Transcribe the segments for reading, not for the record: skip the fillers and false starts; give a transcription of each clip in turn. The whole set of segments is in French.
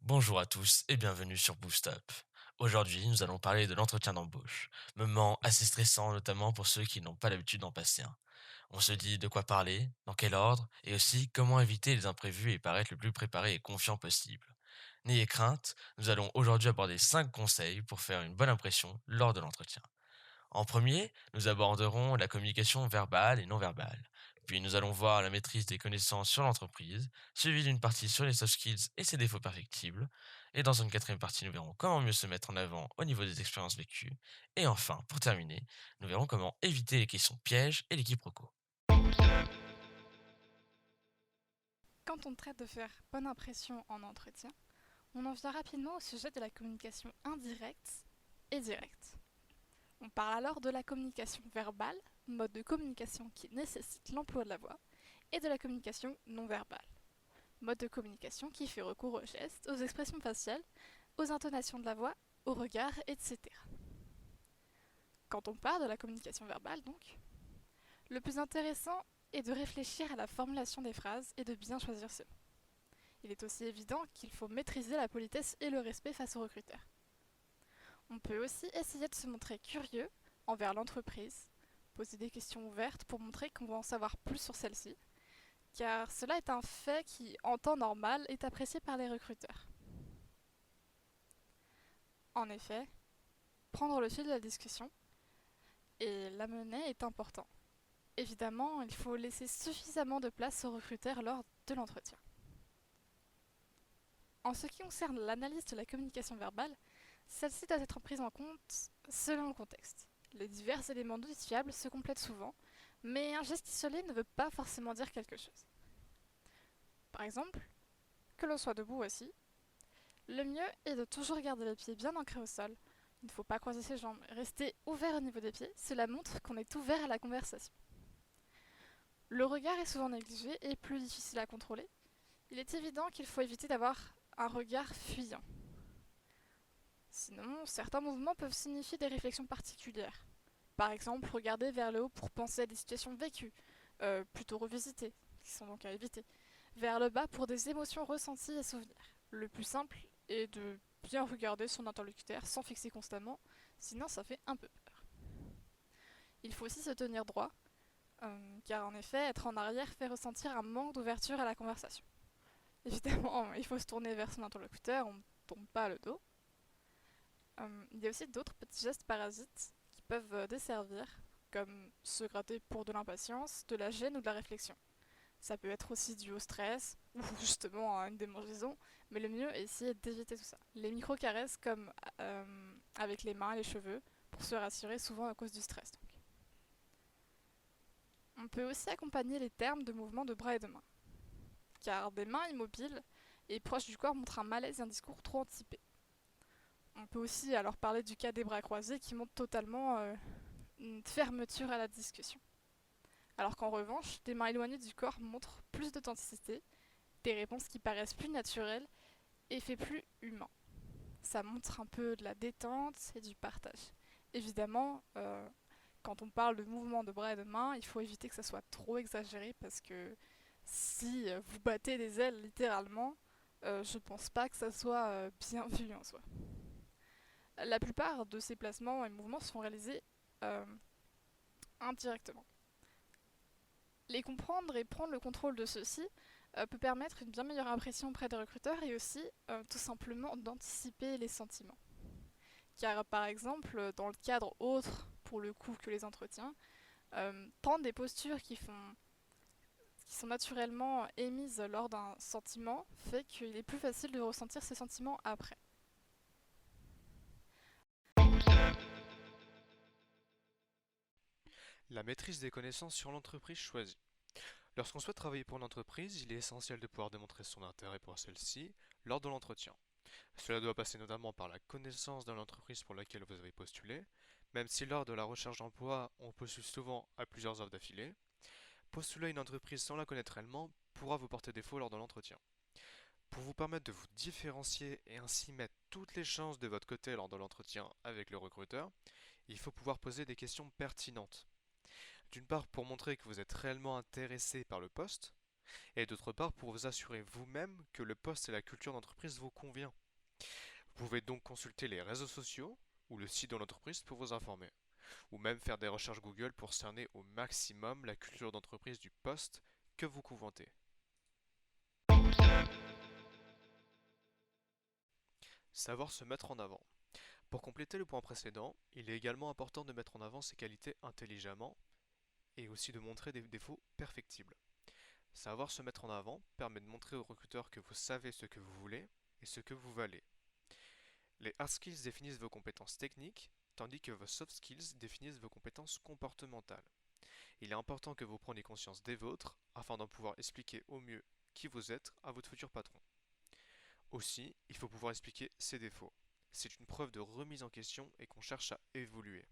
Bonjour à tous et bienvenue sur Boost Up. Aujourd'hui, nous allons parler de l'entretien d'embauche, moment assez stressant notamment pour ceux qui n'ont pas l'habitude d'en passer un. On se dit de quoi parler, dans quel ordre et aussi comment éviter les imprévus et paraître le plus préparé et confiant possible. N'ayez crainte, nous allons aujourd'hui aborder 5 conseils pour faire une bonne impression lors de l'entretien. En premier, nous aborderons la communication verbale et non verbale. Puis nous allons voir la maîtrise des connaissances sur l'entreprise, suivi d'une partie sur les soft skills et ses défauts perfectibles. Et dans une quatrième partie, nous verrons comment mieux se mettre en avant au niveau des expériences vécues. Et enfin, pour terminer, nous verrons comment éviter les questions pièges et les quiproquos. Quand on traite de faire bonne impression en entretien, on en vient rapidement au sujet de la communication indirecte et directe. On parle alors de la communication verbale, mode de communication qui nécessite l'emploi de la voix, et de la communication non verbale, mode de communication qui fait recours aux gestes, aux expressions faciales, aux intonations de la voix, aux regards, etc. Quand on parle de la communication verbale, donc, le plus intéressant est de réfléchir à la formulation des phrases et de bien choisir ses mots. Il est aussi évident qu'il faut maîtriser la politesse et le respect face aux recruteurs. On peut aussi essayer de se montrer curieux envers l'entreprise, poser des questions ouvertes pour montrer qu'on va en savoir plus sur celle-ci, car cela est un fait qui, en temps normal, est apprécié par les recruteurs. En effet, prendre le fil de la discussion et l'amener est important. Évidemment, il faut laisser suffisamment de place aux recruteurs lors de l'entretien. En ce qui concerne l'analyse de la communication verbale, celle-ci doit être prise en compte selon le contexte. Les divers éléments notifiables se complètent souvent, mais un geste isolé ne veut pas forcément dire quelque chose. Par exemple, que l'on soit debout aussi, le mieux est de toujours garder les pieds bien ancrés au sol. Il ne faut pas croiser ses jambes, rester ouvert au niveau des pieds, cela montre qu'on est ouvert à la conversation. Le regard est souvent négligé et plus difficile à contrôler. Il est évident qu'il faut éviter d'avoir un regard fuyant. Sinon, certains mouvements peuvent signifier des réflexions particulières. Par exemple, regarder vers le haut pour penser à des situations vécues, plutôt revisitées, qui sont donc à éviter. Vers le bas pour des émotions ressenties et souvenirs. Le plus simple est de bien regarder son interlocuteur sans fixer constamment, sinon ça fait un peu peur. Il faut aussi se tenir droit, car en effet, être en arrière fait ressentir un manque d'ouverture à la conversation. Évidemment, il faut se tourner vers son interlocuteur, on ne tourne pas le dos. Il y a aussi d'autres petits gestes parasites qui peuvent desservir, comme se gratter pour de l'impatience, de la gêne ou de la réflexion. Ça peut être aussi dû au stress ou justement à une démangeaison, mais le mieux est essayer d'éviter tout ça. Les micro-caresses comme avec les mains et les cheveux pour se rassurer souvent à cause du stress. Donc. On peut aussi accompagner les termes de mouvements de bras et de mains, car des mains immobiles et proches du corps montrent un malaise et un discours trop anticipé. On peut aussi alors parler du cas des bras croisés qui montre totalement une fermeture à la discussion. Alors qu'en revanche, des mains éloignées du corps montrent plus d'authenticité, des réponses qui paraissent plus naturelles et fait plus humain. Ça montre un peu de la détente et du partage. Évidemment, quand on parle de mouvement de bras et de mains, il faut éviter que ça soit trop exagéré parce que si vous battez des ailes littéralement, je pense pas que ça soit bien vu en soi. La plupart de ces placements et mouvements sont réalisés euh, indirectement. Les comprendre et prendre le contrôle de ceux-ci peut permettre une bien meilleure impression auprès des recruteurs et aussi tout simplement d'anticiper les sentiments. Car par exemple, dans le cadre autre pour le coup que les entretiens, prendre des postures qui sont naturellement émises lors d'un sentiment fait qu'il est plus facile de ressentir ces sentiments après. La maîtrise des connaissances sur l'entreprise choisie. Lorsqu'on souhaite travailler pour une entreprise, il est essentiel de pouvoir démontrer son intérêt pour celle-ci lors de l'entretien. Cela doit passer notamment par la connaissance de l'entreprise pour laquelle vous avez postulé, même si lors de la recherche d'emploi, on postule souvent à plusieurs offres d'affilée. Postuler à une entreprise sans la connaître réellement pourra vous porter défaut lors de l'entretien. Pour vous permettre de vous différencier et ainsi mettre toutes les chances de votre côté lors de l'entretien avec le recruteur, il faut pouvoir poser des questions pertinentes. D'une part pour montrer que vous êtes réellement intéressé par le poste, et d'autre part pour vous assurer vous-même que le poste et la culture d'entreprise vous convient. Vous pouvez donc consulter les réseaux sociaux ou le site de l'entreprise pour vous informer, ou même faire des recherches Google pour cerner au maximum la culture d'entreprise du poste que vous convoitez. Savoir se mettre en avant. Pour compléter le point précédent, il est également important de mettre en avant ses qualités intelligemment et aussi de montrer des défauts perfectibles. Savoir se mettre en avant permet de montrer aux recruteurs que vous savez ce que vous voulez et ce que vous valez. Les hard skills définissent vos compétences techniques, tandis que vos soft skills définissent vos compétences comportementales. Il est important que vous preniez conscience des vôtres afin d'en pouvoir expliquer au mieux qui vous êtes à votre futur patron. Aussi, il faut pouvoir expliquer ses défauts. C'est une preuve de remise en question et qu'on cherche à évoluer.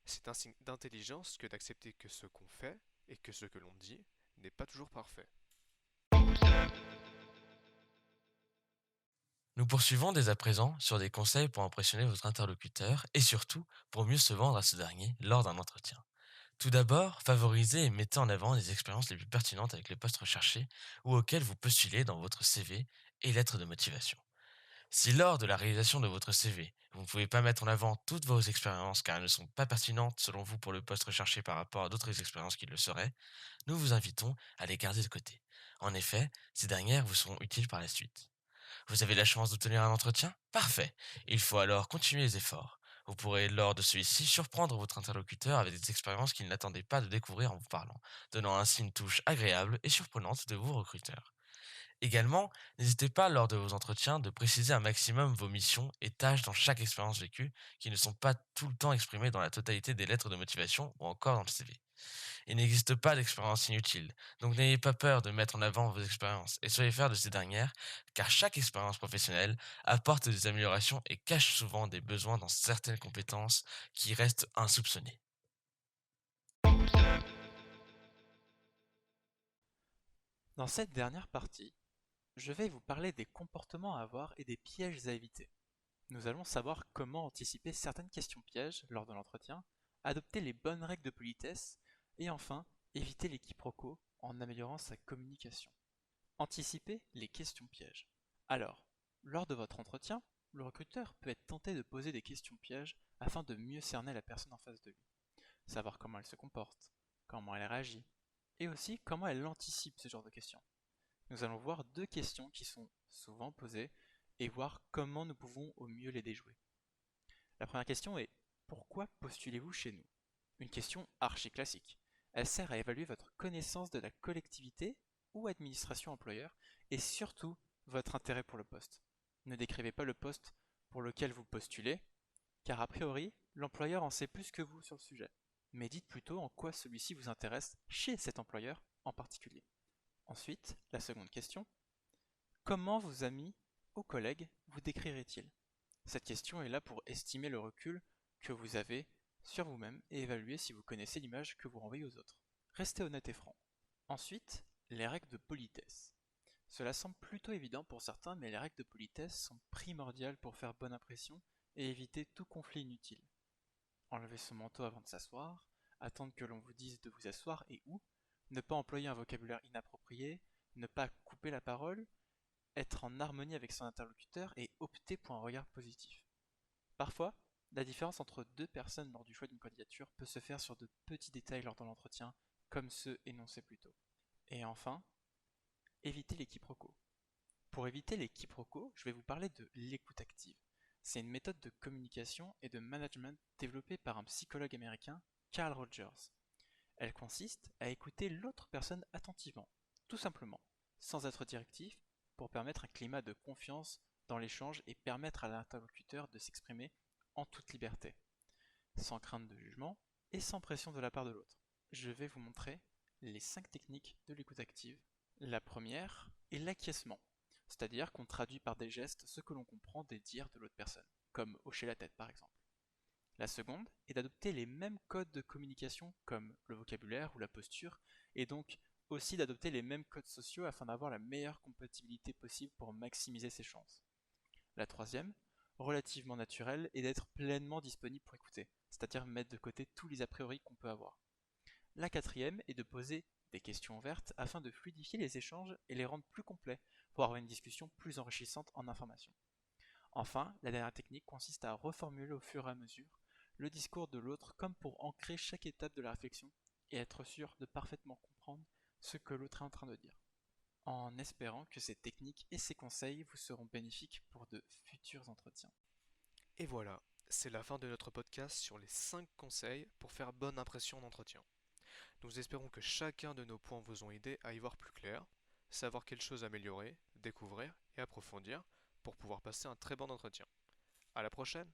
C'est un signe d'intelligence que d'accepter que ce qu'on fait et que ce que l'on dit n'est pas toujours parfait. Nous poursuivons dès à présent sur des conseils pour impressionner votre interlocuteur et surtout pour mieux se vendre à ce dernier lors d'un entretien. Tout d'abord, favorisez et mettez en avant les expériences les plus pertinentes avec les postes recherchés ou auxquels vous postulez dans votre CV et lettre de motivation. Si lors de la réalisation de votre CV, vous ne pouvez pas mettre en avant toutes vos expériences car elles ne sont pas pertinentes selon vous pour le poste recherché par rapport à d'autres expériences qui le seraient, nous vous invitons à les garder de côté. En effet, ces dernières vous seront utiles par la suite. Vous avez la chance d'obtenir un entretien? Parfait. Il faut alors continuer les efforts. Vous pourrez, lors de celui-ci, surprendre votre interlocuteur avec des expériences qu'il n'attendait pas de découvrir en vous parlant, donnant ainsi une touche agréable et surprenante de vos recruteurs. Également, n'hésitez pas lors de vos entretiens de préciser un maximum vos missions et tâches dans chaque expérience vécue qui ne sont pas tout le temps exprimées dans la totalité des lettres de motivation ou encore dans le CV. Il n'existe pas d'expérience inutile, donc n'ayez pas peur de mettre en avant vos expériences et soyez fiers de ces dernières, car chaque expérience professionnelle apporte des améliorations et cache souvent des besoins dans certaines compétences qui restent insoupçonnés. Dans cette dernière partie, je vais vous parler des comportements à avoir et des pièges à éviter. Nous allons savoir comment anticiper certaines questions pièges lors de l'entretien, adopter les bonnes règles de politesse et enfin éviter les quiproquos en améliorant sa communication. Anticiper les questions pièges. Alors, lors de votre entretien, le recruteur peut être tenté de poser des questions pièges afin de mieux cerner la personne en face de lui, savoir comment elle se comporte, comment elle réagit, et aussi comment elle anticipe ce genre de questions. Nous allons voir deux questions qui sont souvent posées et voir comment nous pouvons au mieux les déjouer. La première question est: pourquoi postulez-vous chez nous? Une question archi classique. Elle sert à évaluer votre connaissance de la collectivité ou administration employeur et surtout votre intérêt pour le poste. Ne décrivez pas le poste pour lequel vous postulez, car a priori, l'employeur en sait plus que vous sur le sujet. Mais dites plutôt en quoi celui-ci vous intéresse chez cet employeur en particulier. Ensuite, la seconde question: comment vos amis ou collègues vous décriraient-ils? Cette question est là pour estimer le recul que vous avez sur vous-même et évaluer si vous connaissez l'image que vous renvoyez aux autres. Restez honnête et franc. Ensuite, les règles de politesse. Cela semble plutôt évident pour certains, mais les règles de politesse sont primordiales pour faire bonne impression et éviter tout conflit inutile. Enlever son manteau avant de s'asseoir, attendre que l'on vous dise de vous asseoir et où, ne pas employer un vocabulaire inapproprié, ne pas couper la parole, être en harmonie avec son interlocuteur et opter pour un regard positif. Parfois, la différence entre deux personnes lors du choix d'une candidature peut se faire sur de petits détails lors de l'entretien, comme ceux énoncés plus tôt. Et enfin, éviter les quiproquos. Pour éviter les quiproquos, je vais vous parler de l'écoute active. C'est une méthode de communication et de management développée par un psychologue américain, Carl Rogers. Elle consiste à écouter l'autre personne attentivement, tout simplement, sans être directif, pour permettre un climat de confiance dans l'échange et permettre à l'interlocuteur de s'exprimer en toute liberté, sans crainte de jugement et sans pression de la part de l'autre. Je vais vous montrer les 5 techniques de l'écoute active. La première est l'acquiescement, c'est-à-dire qu'on traduit par des gestes ce que l'on comprend des dires de l'autre personne, comme hocher la tête par exemple. La seconde est d'adopter les mêmes codes de communication comme le vocabulaire ou la posture, et donc aussi d'adopter les mêmes codes sociaux afin d'avoir la meilleure compatibilité possible pour maximiser ses chances. La troisième, relativement naturelle, est d'être pleinement disponible pour écouter, c'est-à-dire mettre de côté tous les a priori qu'on peut avoir. La quatrième est de poser des questions ouvertes afin de fluidifier les échanges et les rendre plus complets pour avoir une discussion plus enrichissante en informations. Enfin, la dernière technique consiste à reformuler au fur et à mesure le discours de l'autre comme pour ancrer chaque étape de la réflexion et être sûr de parfaitement comprendre ce que l'autre est en train de dire. En espérant que ces techniques et ces conseils vous seront bénéfiques pour de futurs entretiens. Et voilà, c'est la fin de notre podcast sur les 5 conseils pour faire bonne impression en entretien. Nous espérons que chacun de nos points vous ont aidé à y voir plus clair, savoir quelles choses améliorer, découvrir et approfondir pour pouvoir passer un très bon entretien. À la prochaine!